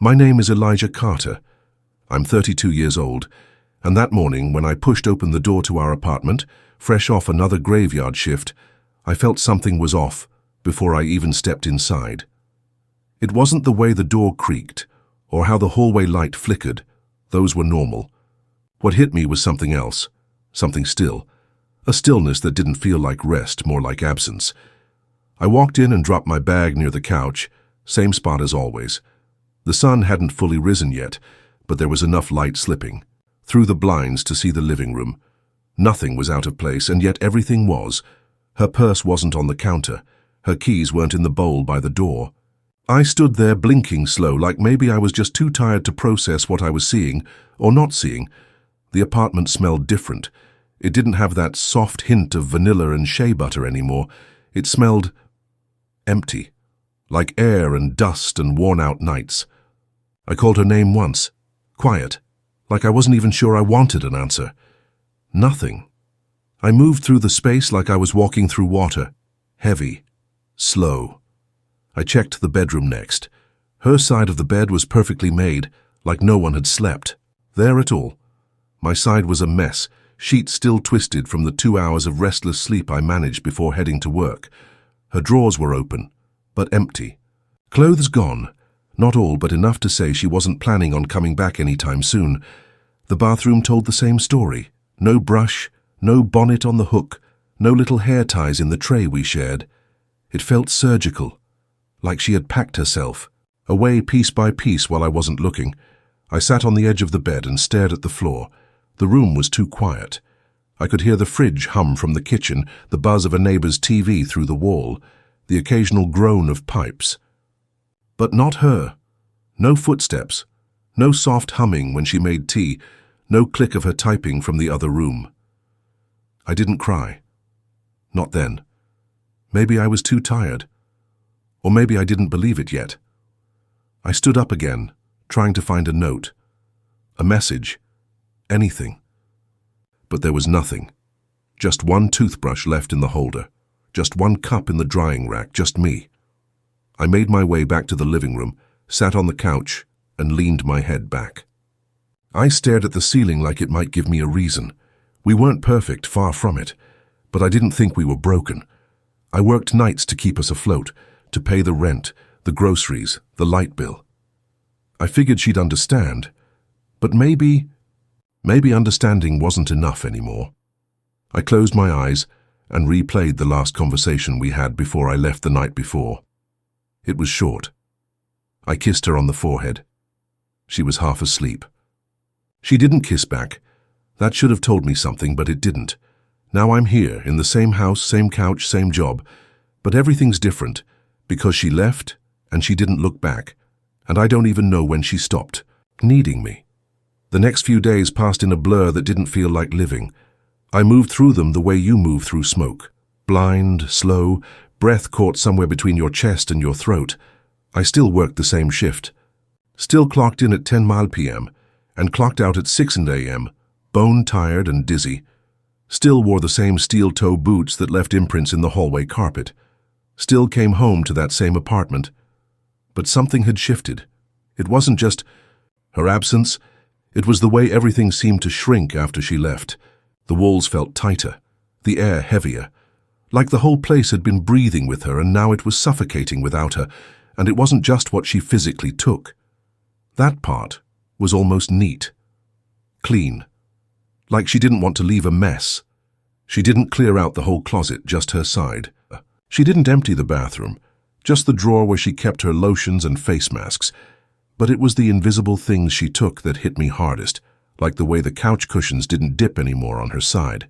My name is Elijah Carter. I'm 32 years old, and that morning when I pushed open the door to our apartment, fresh off another graveyard shift, I felt something was off before I even stepped inside. It wasn't the way the door creaked or how the hallway light flickered. Those were normal. What hit me was something else, something still, a stillness that didn't feel like rest, more like absence. I walked in and dropped my bag near the couch, same spot as always. The sun hadn't fully risen yet, but there was enough light slipping through the blinds to see the living room. Nothing was out of place, and yet everything was. Her purse wasn't on the counter. Her keys weren't in the bowl by the door. I stood there blinking slow, like maybe I was just too tired to process what I was seeing or not seeing. The apartment smelled different. It didn't have that soft hint of vanilla and shea butter anymore. It smelled empty, like air and dust and worn-out nights. I called her name once, quiet, like I wasn't even sure I wanted an answer. Nothing. I moved through the space like I was walking through water, heavy, slow. I checked the bedroom next. Her side of the bed was perfectly made, like no one had slept. There at all. My side was a mess, sheets still twisted from the 2 hours of restless sleep I managed before heading to work. Her drawers were open, but empty. Clothes gone. Not all, but enough to say she wasn't planning on coming back anytime soon. The bathroom told the same story. No brush, no bonnet on the hook, no little hair ties in the tray we shared. It felt surgical, like she had packed herself, away piece by piece while I wasn't looking. I sat on the edge of the bed and stared at the floor. The room was too quiet. I could hear the fridge hum from the kitchen, the buzz of a neighbor's TV through the wall, the occasional groan of pipes. But not her. No footsteps, no soft humming when she made tea, no click of her typing from the other room. I didn't cry. Not then. Maybe I was too tired. Or maybe I didn't believe it yet. I stood up again, trying to find a note, a message, anything. But there was nothing. Just one toothbrush left in the holder, just one cup in the drying rack, just me. I made my way back to the living room, sat on the couch, and leaned my head back. I stared at the ceiling like it might give me a reason. We weren't perfect, far from it, but I didn't think we were broken. I worked nights to keep us afloat, to pay the rent, the groceries, the light bill. I figured she'd understand, but maybe understanding wasn't enough anymore. I closed my eyes and replayed the last conversation we had before I left the night before. It was short. I kissed her on the forehead. She was half asleep. She didn't kiss back. That should have told me something, but it didn't. Now I'm here, in the same house, same couch, same job. But everything's different, because she left and she didn't look back, and I don't even know when she stopped needing me. The next few days passed in a blur that didn't feel like living. I moved through them the way you move through smoke. Blind, slow, breath caught somewhere between your chest and your throat. I still worked the same shift. Still clocked in at 10 p.m. and clocked out at 6 a.m., bone-tired and dizzy. Still wore the same steel-toe boots that left imprints in the hallway carpet. Still came home to that same apartment. But something had shifted. It wasn't just her absence. It was the way everything seemed to shrink after she left. The walls felt tighter, the air heavier, like the whole place had been breathing with her and now it was suffocating without her, and it wasn't just what she physically took. That part was almost neat, clean, like she didn't want to leave a mess. She didn't clear out the whole closet, just her side. She didn't empty the bathroom, just the drawer where she kept her lotions and face masks. But it was the invisible things she took that hit me hardest, like the way the couch cushions didn't dip anymore on her side,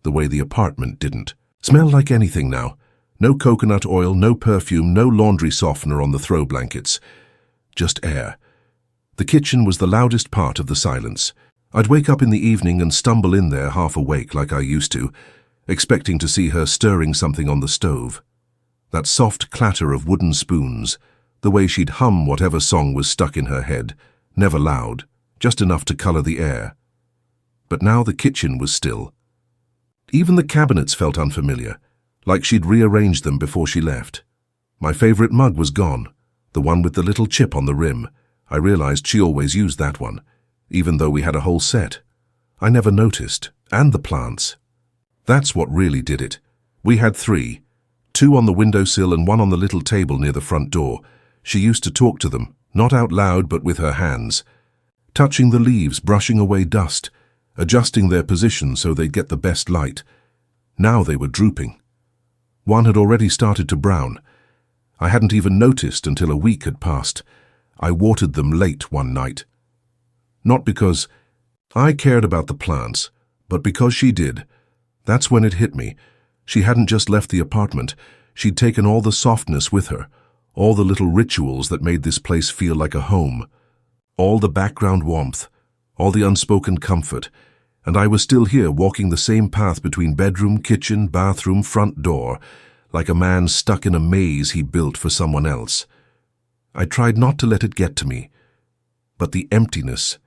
the way the apartment didn't. Smelled like anything now. No coconut oil, no perfume, no laundry softener on the throw blankets. Just air. The kitchen was the loudest part of the silence. I'd wake up in the evening and stumble in there half awake like I used to, expecting to see her stirring something on the stove. That soft clatter of wooden spoons, the way she'd hum whatever song was stuck in her head, never loud, just enough to color the air. But now the kitchen was still. Even the cabinets felt unfamiliar, like she'd rearranged them before she left. My favorite mug was gone, the one with the little chip on the rim. I realized she always used that one, even though we had a whole set. I never noticed, and the plants. That's what really did it. We had 3, 2 on the windowsill and 1 on the little table near the front door. She used to talk to them, not out loud but with her hands, touching the leaves, brushing away dust, adjusting their position so they'd get the best light. Now they were drooping. One had already started to brown. I hadn't even noticed until a week had passed. I watered them late one night. Not because I cared about the plants, but because she did. That's when it hit me. She hadn't just left the apartment. She'd taken all the softness with her, all the little rituals that made this place feel like a home, all the background warmth, all the unspoken comfort, and I was still here walking the same path between bedroom, kitchen, bathroom, front door, like a man stuck in a maze he built for someone else. I tried not to let it get to me, but the emptiness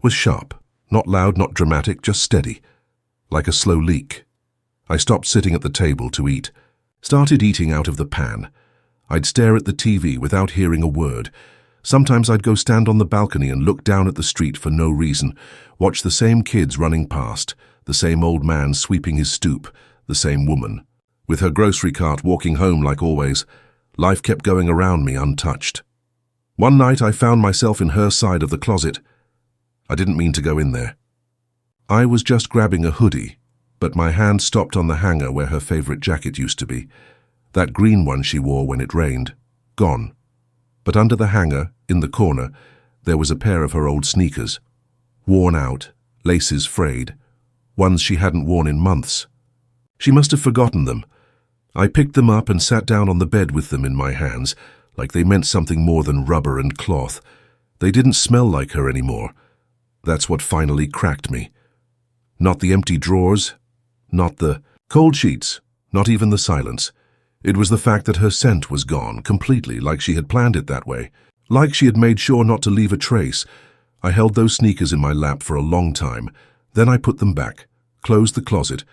was sharp, not loud, not dramatic, just steady, like a slow leak. I stopped sitting at the table to eat, started eating out of the pan. I'd stare at the TV without hearing a word. Sometimes I'd go stand on the balcony and look down at the street for no reason, watch the same kids running past, the same old man sweeping his stoop, the same woman, with her grocery cart walking home like always. Life kept going around me untouched. One night I found myself in her side of the closet. I didn't mean to go in there. I was just grabbing a hoodie, but my hand stopped on the hanger where her favorite jacket used to be. That green one she wore when it rained. Gone. But under the hanger, in the corner, there was a pair of her old sneakers. Worn out, laces frayed, ones she hadn't worn in months. She must have forgotten them. I picked them up and sat down on the bed with them in my hands, like they meant something more than rubber and cloth. They didn't smell like her anymore. That's what finally cracked me. Not the empty drawers, not the cold sheets, not even the silence. It was the fact that her scent was gone completely, like she had planned it that way, like she had made sure not to leave a trace. I held those sneakers in my lap for a long time. Then I put them back, closed the closet,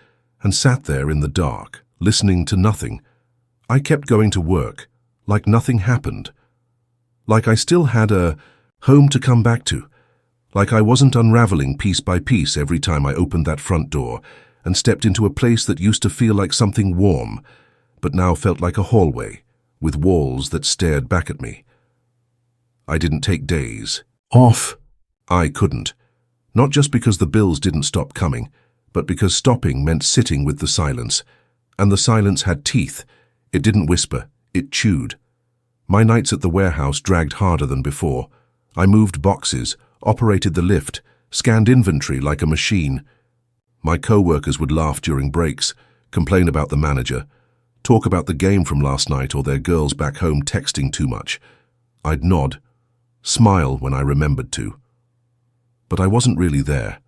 and sat there in the dark, listening to nothing. I kept going to work, like nothing happened. Like I still had a home to come back to. Like I wasn't unraveling piece by piece every time I opened that front door and stepped into a place that used to feel like something warm, but now felt like a hallway, with walls that stared back at me. I didn't take days off. I couldn't. Not just because the bills didn't stop coming, but because stopping meant sitting with the silence. And the silence had teeth. It didn't whisper, it chewed. My nights at the warehouse dragged harder than before. I moved boxes, operated the lift, scanned inventory like a machine. My co-workers would laugh during breaks, complain about the manager, talk about the game from last night or their girls back home texting too much. I'd nod, smile when I remembered to. But I wasn't really there.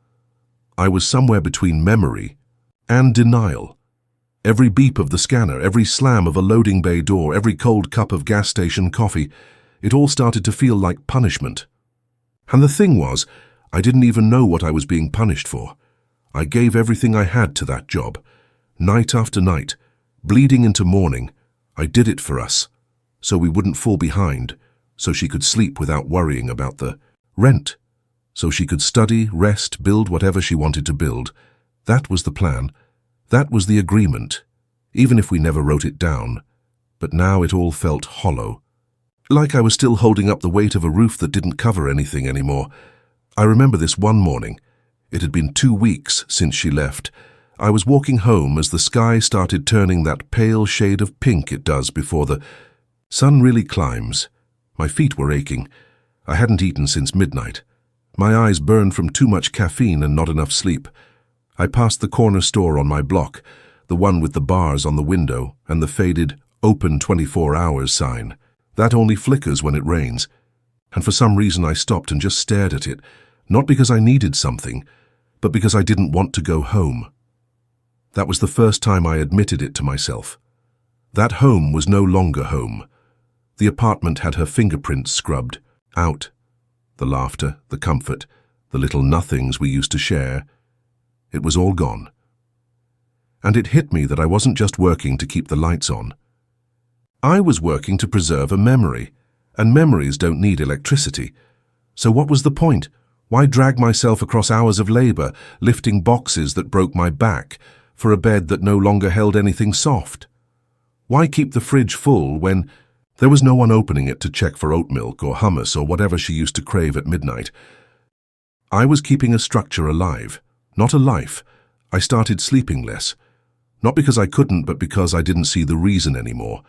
I was somewhere between memory and denial. Every beep of the scanner, every slam of a loading bay door, every cold cup of gas station coffee, it all started to feel like punishment. And the thing was, I didn't even know what I was being punished for. I gave everything I had to that job. Night after night, bleeding into morning, I did it for us, so we wouldn't fall behind, so she could sleep without worrying about the rent, so she could study, rest, build whatever she wanted to build. That was the plan. That was the agreement, even if we never wrote it down. But now it all felt hollow, like I was still holding up the weight of a roof that didn't cover anything anymore. I remember this one morning. It had been 2 weeks since she left. I was walking home as the sky started turning that pale shade of pink it does before the sun really climbs. My feet were aching. I hadn't eaten since midnight. My eyes burned from too much caffeine and not enough sleep. I passed the corner store on my block, the one with the bars on the window and the faded, open 24 hours sign. That only flickers when it rains. And for some reason I stopped and just stared at it, not because I needed something, but because I didn't want to go home. That was the first time I admitted it to myself. That home was no longer home. The apartment had her fingerprints scrubbed out. The laughter, the comfort, the little nothings we used to share. It was all gone. And it hit me that I wasn't just working to keep the lights on. I was working to preserve a memory, and memories don't need electricity. So what was the point? Why drag myself across hours of labor, lifting boxes that broke my back, for a bed that no longer held anything soft? Why keep the fridge full when there was no one opening it to check for oat milk or hummus or whatever she used to crave at midnight? I was keeping a structure alive, not a life. I started sleeping less. Not because I couldn't, but because I didn't see the reason anymore.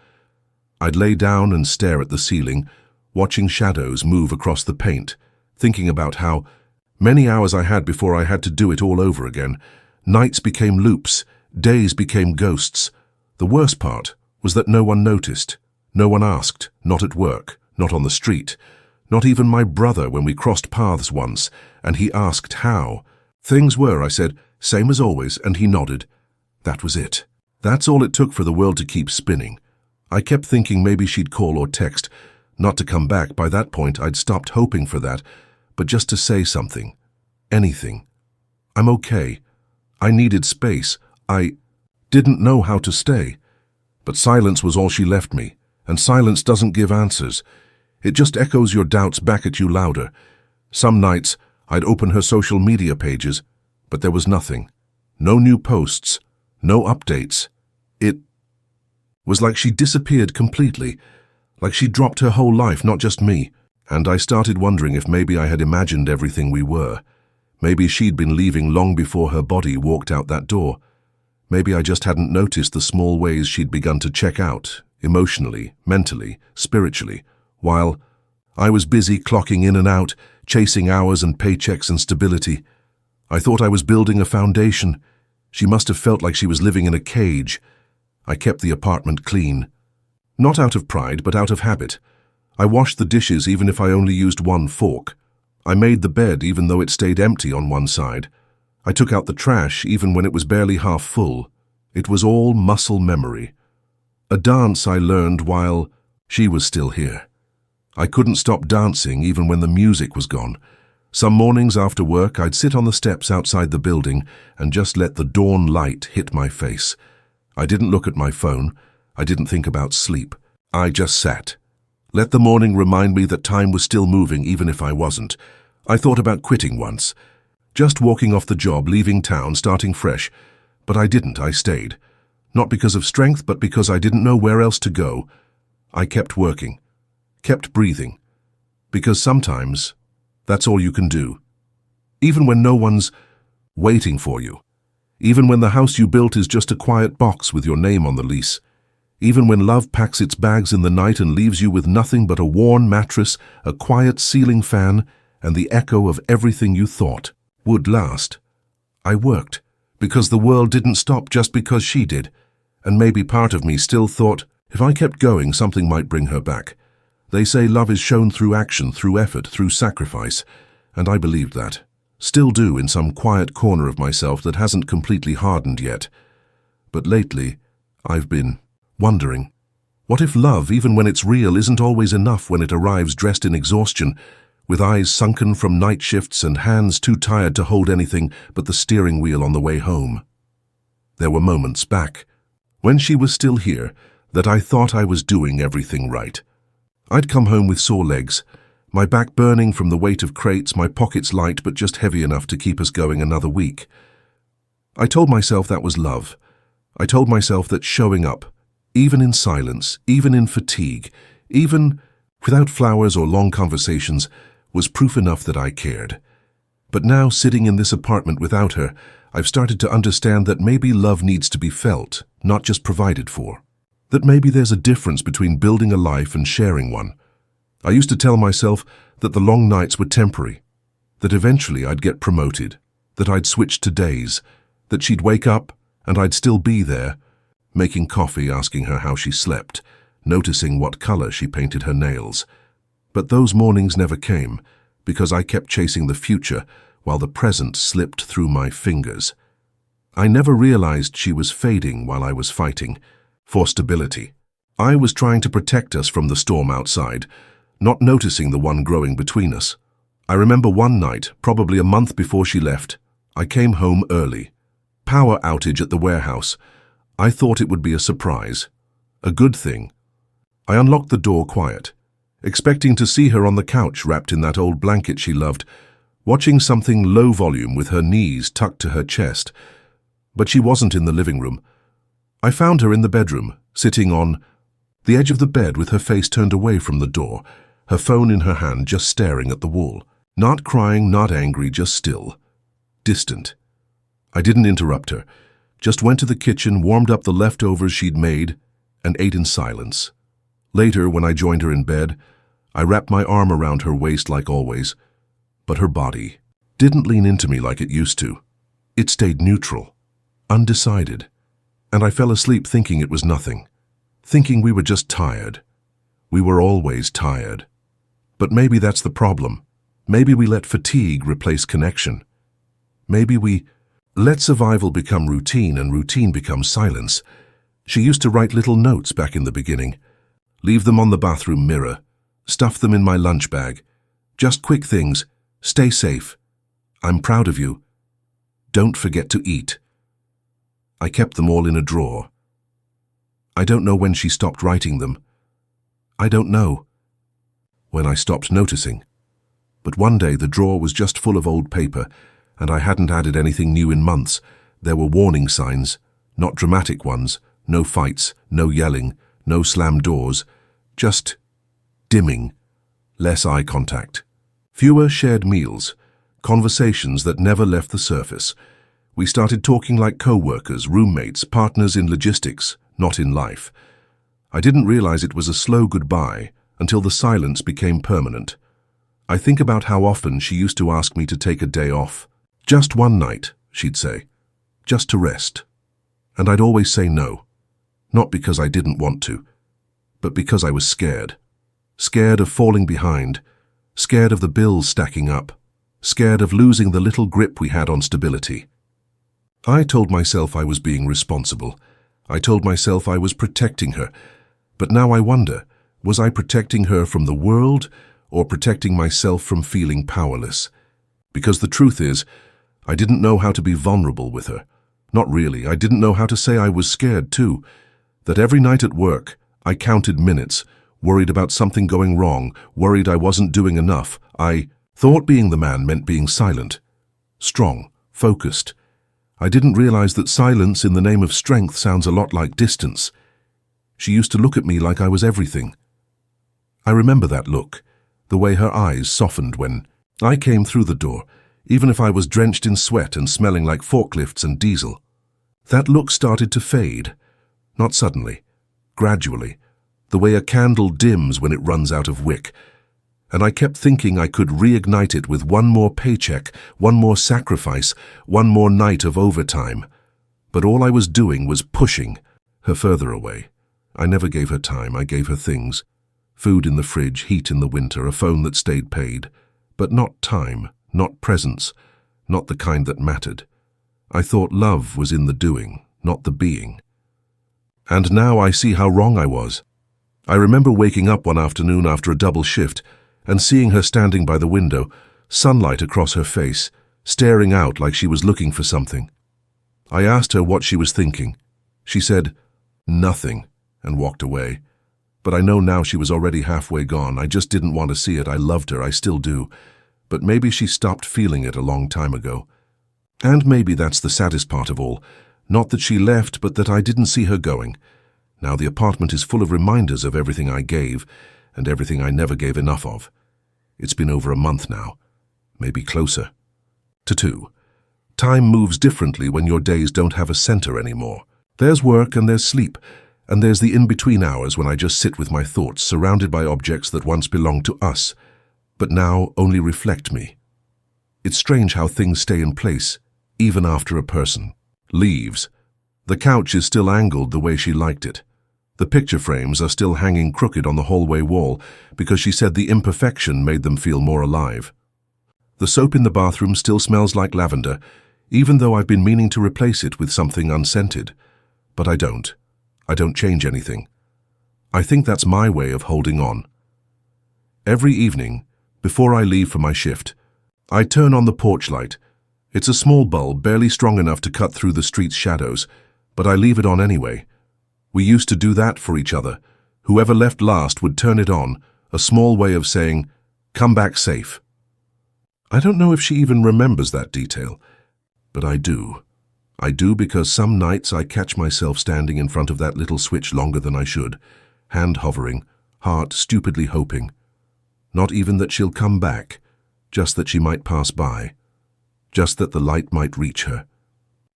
I'd lay down and stare at the ceiling, watching shadows move across the paint, thinking about how many hours I had before I had to do it all over again. Nights became loops, days became ghosts. The worst part was that no one noticed. No one asked, not at work, not on the street, not even my brother when we crossed paths once, and he asked how. Things were, I said, same as always, and he nodded. That was it. That's all it took for the world to keep spinning. I kept thinking maybe she'd call or text, not to come back. By that point, I'd stopped hoping for that, but just to say something. Anything. I'm okay. I needed space. I didn't know how to stay. But silence was all she left me, and silence doesn't give answers. It just echoes your doubts back at you louder. Some nights, I'd open her social media pages, but there was nothing. No new posts, no updates. It was like she disappeared completely, like she dropped her whole life, not just me. And I started wondering if maybe I had imagined everything we were. Maybe she'd been leaving long before her body walked out that door. Maybe I just hadn't noticed the small ways she'd begun to check out, emotionally, mentally, spiritually, while I was busy clocking in and out, chasing hours and paychecks and stability. I thought I was building a foundation. She must have felt like she was living in a cage. I kept the apartment clean. Not out of pride, but out of habit. I washed the dishes even if I only used one fork. I made the bed even though it stayed empty on one side. I took out the trash even when it was barely half full. It was all muscle memory. A dance I learned while she was still here. I couldn't stop dancing even when the music was gone. Some mornings after work, I'd sit on the steps outside the building and just let the dawn light hit my face. I didn't look at my phone. I didn't think about sleep. I just sat. Let the morning remind me that time was still moving even if I wasn't. I thought about quitting once. Just walking off the job, leaving town, starting fresh. But I didn't, I stayed. Not because of strength, but because I didn't know where else to go. I kept working, kept breathing. Because sometimes, that's all you can do. Even when no one's waiting for you. Even when the house you built is just a quiet box with your name on the lease. Even when love packs its bags in the night and leaves you with nothing but a worn mattress, a quiet ceiling fan, and the echo of everything you thought would last. I worked, because the world didn't stop just because she did. And maybe part of me still thought, if I kept going, something might bring her back. They say love is shown through action, through effort, through sacrifice. And I believed that. Still do in some quiet corner of myself that hasn't completely hardened yet. But lately, I've been wondering, what if love, even when it's real, isn't always enough when it arrives dressed in exhaustion, with eyes sunken from night shifts and hands too tired to hold anything but the steering wheel on the way home? There were moments back, when she was still here, that I thought I was doing everything right. I'd come home with sore legs, my back burning from the weight of crates, my pockets light but just heavy enough to keep us going another week. I told myself that was love. I told myself that showing up, even in silence, even in fatigue, even without flowers or long conversations, was proof enough that I cared. But now, sitting in this apartment without her, I've started to understand that maybe love needs to be felt, not just provided for. That maybe there's a difference between building a life and sharing one. I used to tell myself that the long nights were temporary, that eventually I'd get promoted, that I'd switch to days, that she'd wake up and I'd still be there, making coffee, asking her how she slept, noticing what color she painted her nails. But those mornings never came, because I kept chasing the future while the present slipped through my fingers. I never realized she was fading while I was fighting for stability. I was trying to protect us from the storm outside, not noticing the one growing between us. I remember one night, probably a month before she left, I came home early. Power outage at the warehouse. I thought it would be a surprise. A good thing. I unlocked the door quiet. expecting to see her on the couch wrapped in that old blanket she loved, watching something low volume with her knees tucked to her chest. But she wasn't in the living room. I found her in the bedroom, sitting on the edge of the bed with her face turned away from the door, her phone in her hand, just staring at the wall. Not crying, not angry, just still. Distant. I didn't interrupt her, just went to the kitchen, warmed up the leftovers she'd made, and ate in silence. Later, when I joined her in bed, I wrapped my arm around her waist like always, but her body didn't lean into me like it used to. It stayed neutral, undecided, and I fell asleep thinking it was nothing, thinking we were just tired. We were always tired. But maybe that's the problem. Maybe we let fatigue replace connection. Maybe we let survival become routine and routine become silence. She used to write little notes back in the beginning, leave them on the bathroom mirror, stuff them in my lunch bag. Just quick things. Stay safe. I'm proud of you. Don't forget to eat. I kept them all in a drawer. I don't know when she stopped writing them. I don't know when I stopped noticing. But one day the drawer was just full of old paper, and I hadn't added anything new in months. There were warning signs, not dramatic ones, no fights, no yelling, no slammed doors, just dimming, less eye contact, fewer shared meals, conversations that never left the surface. We started talking like co-workers, roommates, partners in logistics, not in life. I didn't realize it was a slow goodbye until the silence became permanent. I think about how often she used to ask me to take a day off. Just one night, she'd say, just to rest. And I'd always say no, not because I didn't want to, but because I was scared. Scared of falling behind, scared of the bills stacking up, scared of losing the little grip we had on stability. I told myself I was being responsible. I told myself I was protecting her. But now I wonder, was I protecting her from the world or protecting myself from feeling powerless? Because the truth is, I didn't know how to be vulnerable with her. Not really. I didn't know how to say I was scared too. That every night at work, I counted minutes, worried about something going wrong, worried I wasn't doing enough. I thought being the man meant being silent, strong, focused. I didn't realize that silence in the name of strength sounds a lot like distance. She used to look at me like I was everything. I remember that look, the way her eyes softened when I came through the door, even if I was drenched in sweat and smelling like forklifts and diesel. That look started to fade, not suddenly, gradually, the way a candle dims when it runs out of wick. And I kept thinking I could reignite it with one more paycheck, one more sacrifice, one more night of overtime. But all I was doing was pushing her further away. I never gave her time, I gave her things. Food in the fridge, heat in the winter, a phone that stayed paid. But not time, not presence, not the kind that mattered. I thought love was in the doing, not the being. And now I see how wrong I was. I remember waking up one afternoon after a double shift and seeing her standing by the window, sunlight across her face, staring out like she was looking for something. I asked her what she was thinking. She said, "Nothing," and walked away. But I know now she was already halfway gone. I just didn't want to see it. I loved her, I still do. But maybe she stopped feeling it a long time ago. And maybe that's the saddest part of all. Not that she left, but that I didn't see her going. Now the apartment is full of reminders of everything I gave, and everything I never gave enough of. It's been over a month now, maybe closer. To 2. Time moves differently when your days don't have a center anymore. There's work and there's sleep, and there's the in-between hours when I just sit with my thoughts, surrounded by objects that once belonged to us, but now only reflect me. It's strange how things stay in place, even after a person leaves. The couch is still angled the way she liked it. The picture frames are still hanging crooked on the hallway wall because she said the imperfection made them feel more alive. The soap in the bathroom still smells like lavender, even though I've been meaning to replace it with something unscented. But I don't. I don't change anything. I think that's my way of holding on. Every evening, before I leave for my shift, I turn on the porch light. It's a small bulb, barely strong enough to cut through the street's shadows, but I leave it on anyway. We used to do that for each other. Whoever left last would turn it on, a small way of saying, "Come back safe." I don't know if she even remembers that detail, but I do. I do because some nights I catch myself standing in front of that little switch longer than I should, hand hovering, heart stupidly hoping. Not even that she'll come back, just that she might pass by, just that the light might reach her.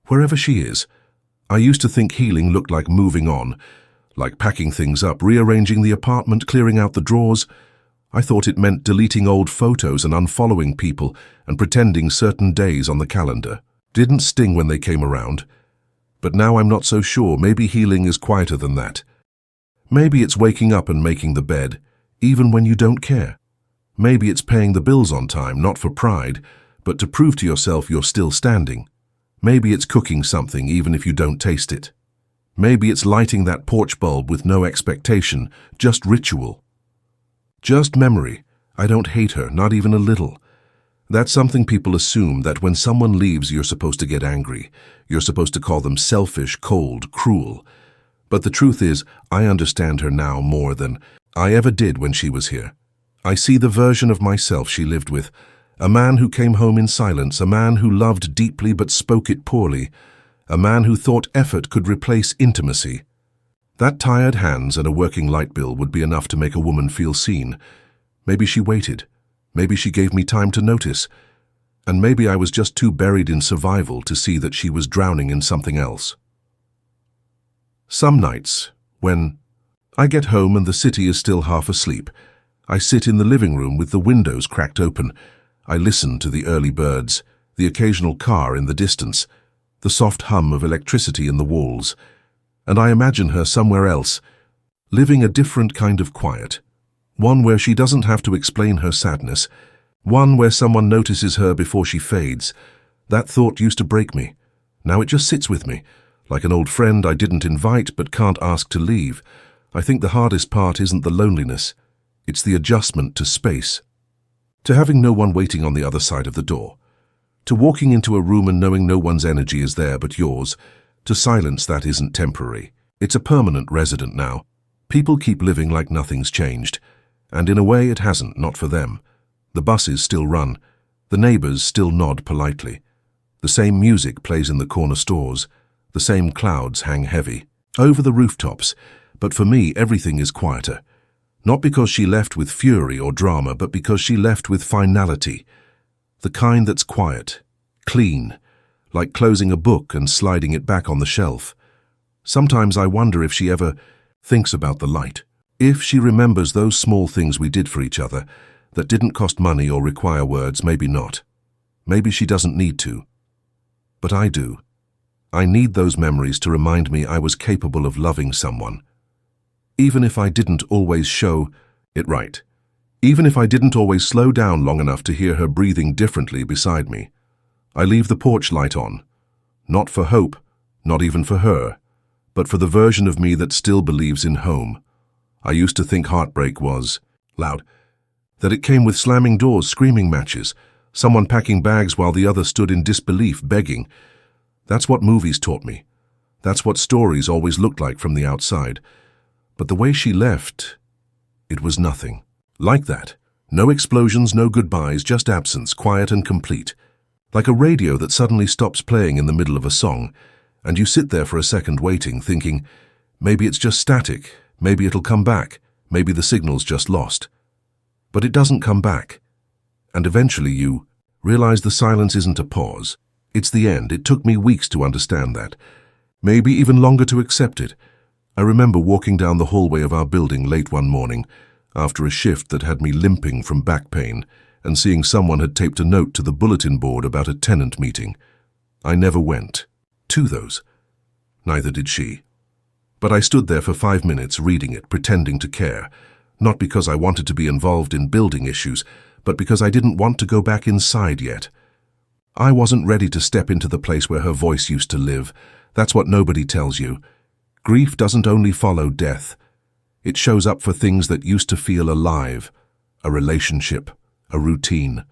Wherever she is, I used to think healing looked like moving on, like packing things up, rearranging the apartment, clearing out the drawers. I thought it meant deleting old photos and unfollowing people and pretending certain days on the calendar didn't sting when they came around. But now I'm not so sure. Maybe healing is quieter than that. Maybe it's waking up and making the bed, even when you don't care. Maybe it's paying the bills on time, not for pride, but to prove to yourself you're still standing. Maybe it's cooking something even if you don't taste it. Maybe it's lighting that porch bulb with no expectation, just ritual. Just memory. I don't hate her, not even a little. That's something people assume, that when someone leaves you're supposed to get angry. You're supposed to call them selfish, cold, cruel. But the truth is, I understand her now more than I ever did when she was here. I see the version of myself she lived with. A man who came home in silence, a man who loved deeply but spoke it poorly, a man who thought effort could replace intimacy. That tired hands and a working light bill would be enough to make a woman feel seen. Maybe she waited. Maybe she gave me time to notice. And maybe I was just too buried in survival to see that she was drowning in something else. Some nights, when I get home and the city is still half asleep, I sit in the living room with the windows cracked open. I listen to the early birds, the occasional car in the distance, the soft hum of electricity in the walls, and I imagine her somewhere else, living a different kind of quiet, one where she doesn't have to explain her sadness, one where someone notices her before she fades. That thought used to break me. Now it just sits with me, like an old friend I didn't invite but can't ask to leave. I think the hardest part isn't the loneliness, it's the adjustment to space, to having no one waiting on the other side of the door, to walking into a room and knowing no one's energy is there but yours, to silence that isn't temporary. It's a permanent resident now. People keep living like nothing's changed, and in a way it hasn't, not for them. The buses still run, the neighbors still nod politely, the same music plays in the corner stores, the same clouds hang heavy over the rooftops, but for me everything is quieter. Not because she left with fury or drama, but because she left with finality. The kind that's quiet, clean, like closing a book and sliding it back on the shelf. Sometimes I wonder if she ever thinks about the light. If she remembers those small things we did for each other that didn't cost money or require words. Maybe not. Maybe she doesn't need to. But I do. I need those memories to remind me I was capable of loving someone. Even if I didn't always show it right. Even if I didn't always slow down long enough to hear her breathing differently beside me. I leave the porch light on. Not for hope, not even for her, but for the version of me that still believes in home. I used to think heartbreak was loud, that it came with slamming doors, screaming matches, someone packing bags while the other stood in disbelief, begging. That's what movies taught me. That's what stories always looked like from the outside. But the way she left, it was nothing. Like that. No explosions, no goodbyes, just absence, quiet and complete. Like a radio that suddenly stops playing in the middle of a song, and you sit there for a second waiting, thinking, maybe it's just static, maybe it'll come back, maybe the signal's just lost. But it doesn't come back. And eventually you realize the silence isn't a pause. It's the end. It took me weeks to understand that. Maybe even longer to accept it. I remember walking down the hallway of our building late one morning, after a shift that had me limping from back pain, and seeing someone had taped a note to the bulletin board about a tenant meeting. I never went to those. Neither did she. But I stood there for 5 minutes reading it, pretending to care, not because I wanted to be involved in building issues, but because I didn't want to go back inside yet. I wasn't ready to step into the place where her voice used to live. That's what nobody tells you. Grief doesn't only follow death. It shows up for things that used to feel alive, a relationship, a routine,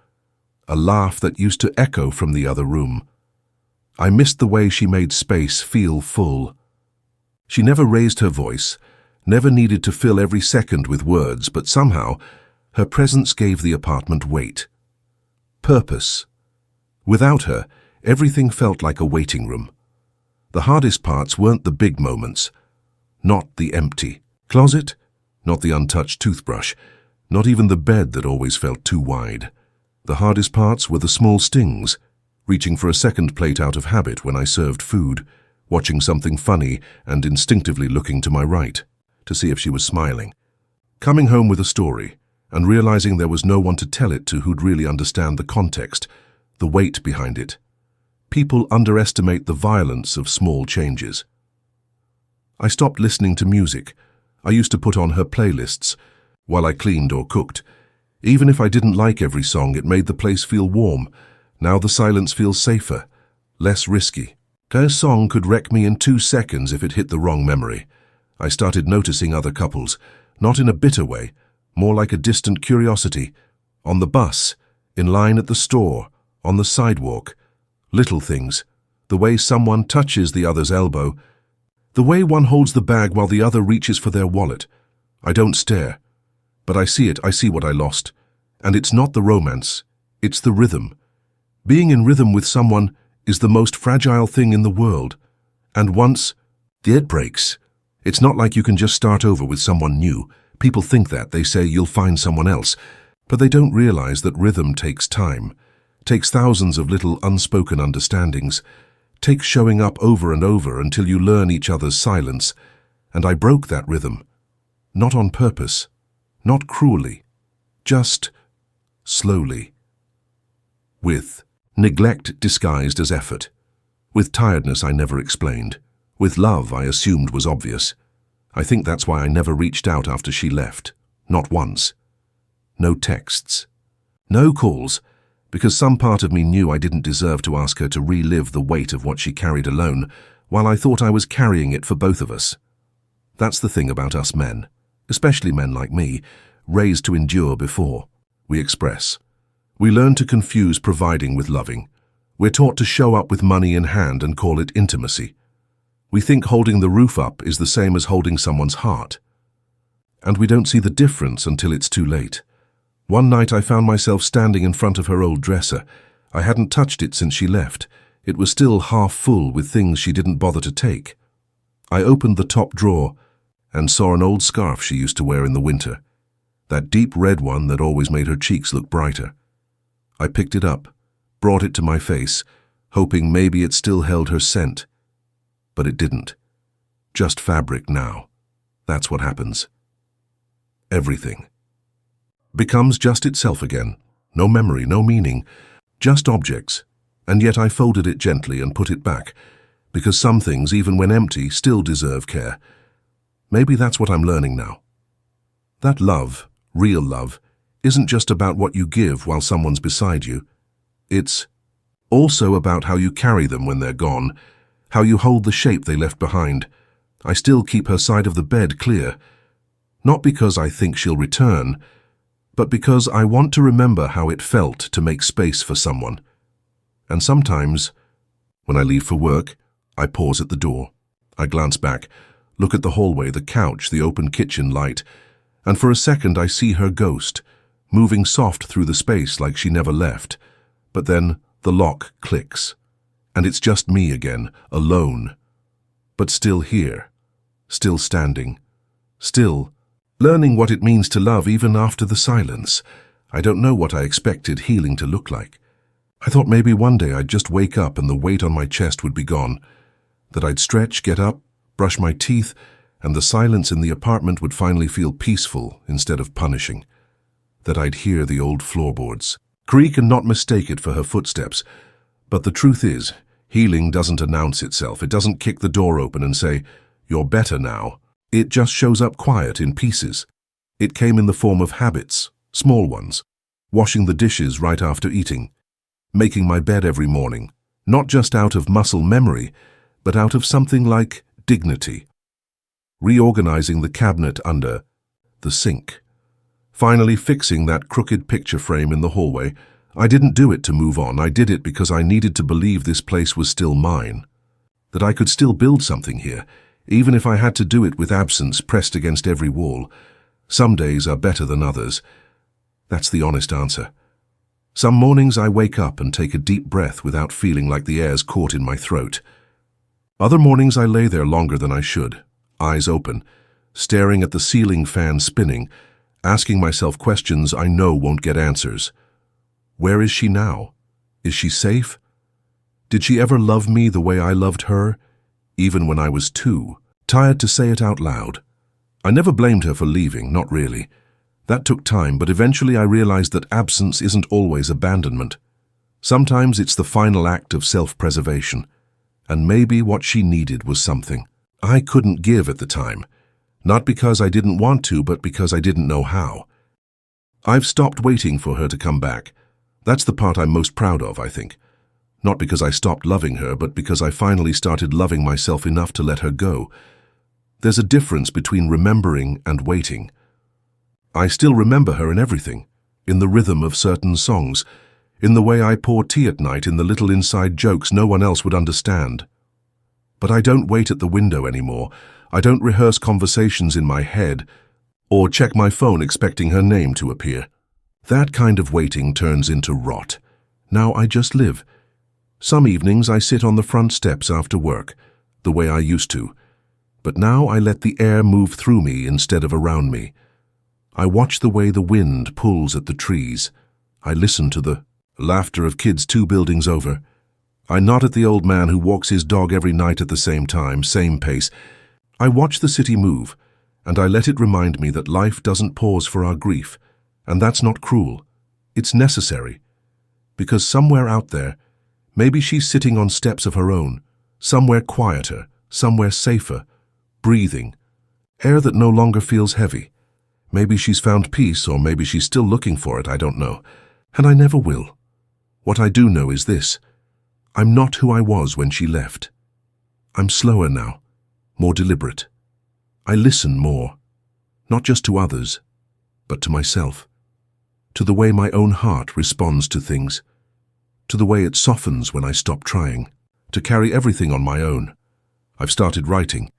a laugh that used to echo from the other room. I missed the way she made space feel full. She never raised her voice, never needed to fill every second with words, but somehow her presence gave the apartment weight. Purpose. Without her, everything felt like a waiting room. The hardest parts weren't the big moments, not the empty closet, not the untouched toothbrush, not even the bed that always felt too wide. The hardest parts were the small stings, reaching for a second plate out of habit when I served food, watching something funny and instinctively looking to my right to see if she was smiling. Coming home with a story and realizing there was no one to tell it to who'd really understand the context, the weight behind it. People underestimate the violence of small changes. I stopped listening to music. I used to put on her playlists while I cleaned or cooked. Even if I didn't like every song, it made the place feel warm. Now the silence feels safer, less risky. Her song could wreck me in 2 seconds if it hit the wrong memory. I started noticing other couples, not in a bitter way, more like a distant curiosity. On the bus, in line at the store, on the sidewalk. Little things. The way someone touches the other's elbow. The way one holds the bag while the other reaches for their wallet. I don't stare. But I see it, I see what I lost. And it's not the romance, it's the rhythm. Being in rhythm with someone is the most fragile thing in the world. And once it breaks, it's not like you can just start over with someone new. People think that, they say you'll find someone else. But they don't realize that rhythm takes time, takes thousands of little unspoken understandings, takes showing up over and over until you learn each other's silence. And I broke that rhythm. Not on purpose. Not cruelly, just slowly. With neglect disguised as effort. With tiredness I never explained. With love I assumed was obvious. I think that's why I never reached out after she left. Not once. No texts. No calls, because some part of me knew I didn't deserve to ask her to relive the weight of what she carried alone, while I thought I was carrying it for both of us. That's the thing about us men. Especially men like me, raised to endure before we express. We learn to confuse providing with loving. We're taught to show up with money in hand and call it intimacy. We think holding the roof up is the same as holding someone's heart. And we don't see the difference until it's too late. One night I found myself standing in front of her old dresser. I hadn't touched it since she left. It was still half full with things she didn't bother to take. I opened the top drawer and saw an old scarf she used to wear in the winter, that deep red one that always made her cheeks look brighter. I picked it up, brought it to my face, hoping maybe it still held her scent. But it didn't. Just fabric now. That's what happens. Everything becomes just itself again. No memory, no meaning, just objects. And yet I folded it gently and put it back, because some things, even when empty, still deserve care. Maybe that's what I'm learning now. That love, real love, isn't just about what you give while someone's beside you. It's also about how you carry them when they're gone, how you hold the shape they left behind. I still keep her side of the bed clear, not because I think she'll return, but because I want to remember how it felt to make space for someone. And sometimes, when I leave for work, I pause at the door. I glance back, look at the hallway, the couch, the open kitchen light, and for a second I see her ghost, moving soft through the space like she never left. But then the lock clicks, and it's just me again, alone, but still here, still standing, still learning what it means to love even after the silence. I don't know what I expected healing to look like. I thought maybe one day I'd just wake up and the weight on my chest would be gone, that I'd stretch, get up, brush my teeth, and the silence in the apartment would finally feel peaceful instead of punishing, that I'd hear the old floorboards creak and not mistake it for her footsteps. But the truth is, healing doesn't announce itself. It doesn't kick the door open and say, "You're better now." It just shows up quiet in pieces. It came in the form of habits, small ones, washing the dishes right after eating, making my bed every morning, not just out of muscle memory, but out of something like dignity, reorganizing the cabinet under the sink, finally fixing that crooked picture frame in the hallway. I didn't do it to move on. I did it because I needed to believe this place was still mine, that I could still build something here. even if I had to do it with absence pressed against every wall. Some days are better than others. That's the honest answer. Some mornings I wake up and take a deep breath without feeling like the air's caught in my throat. Other mornings I lay there longer than I should, eyes open, staring at the ceiling fan spinning, asking myself questions I know won't get answers. Where is she now? Is she safe? Did she ever love me the way I loved her, even when I was 2? Tired to say it out loud. I never blamed her for leaving, not really. That took time, but eventually I realized that absence isn't always abandonment. Sometimes it's the final act of self-preservation. And maybe what she needed was something I couldn't give at the time. Not because I didn't want to, but because I didn't know how. I've stopped waiting for her to come back. That's the part I'm most proud of, I think. Not because I stopped loving her, but because I finally started loving myself enough to let her go. There's a difference between remembering and waiting. I still remember her in everything, in the rhythm of certain songs, in the way I pour tea at night, in the little inside jokes no one else would understand. But I don't wait at the window anymore. I don't rehearse conversations in my head or check my phone expecting her name to appear. That kind of waiting turns into rot. Now I just live. Some evenings I sit on the front steps after work, the way I used to. But now I let the air move through me instead of around me. I watch the way the wind pulls at the trees. I listen to the laughter of kids 2 buildings over. I nod at the old man who walks his dog every night at the same time, same pace. I watch the city move, and I let it remind me that life doesn't pause for our grief, and that's not cruel. It's necessary. Because somewhere out there, maybe she's sitting on steps of her own, somewhere quieter, somewhere safer, breathing, air that no longer feels heavy. Maybe she's found peace, or maybe she's still looking for it, I don't know. And I never will. What I do know is this: I'm not who I was when she left. I'm slower now, more deliberate. I listen more, not just to others, but to myself, to the way my own heart responds to things, to the way it softens when I stop trying to carry everything on my own. I've started writing,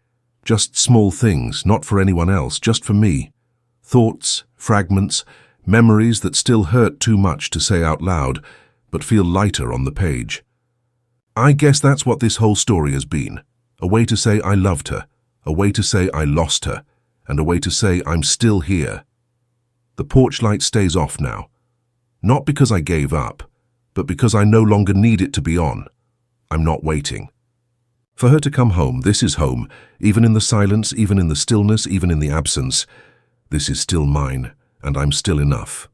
just small things, not for anyone else, just for me. Thoughts, fragments, memories that still hurt too much to say out loud, but feel lighter on the page. I guess that's what this whole story has been. A way to say I loved her, a way to say I lost her, and a way to say I'm still here. The porch light stays off now. Not because I gave up, but because I no longer need it to be on. I'm not waiting. For her to come home, this is home, even in the silence, even in the stillness, even in the absence. This is still mine, and I'm still enough.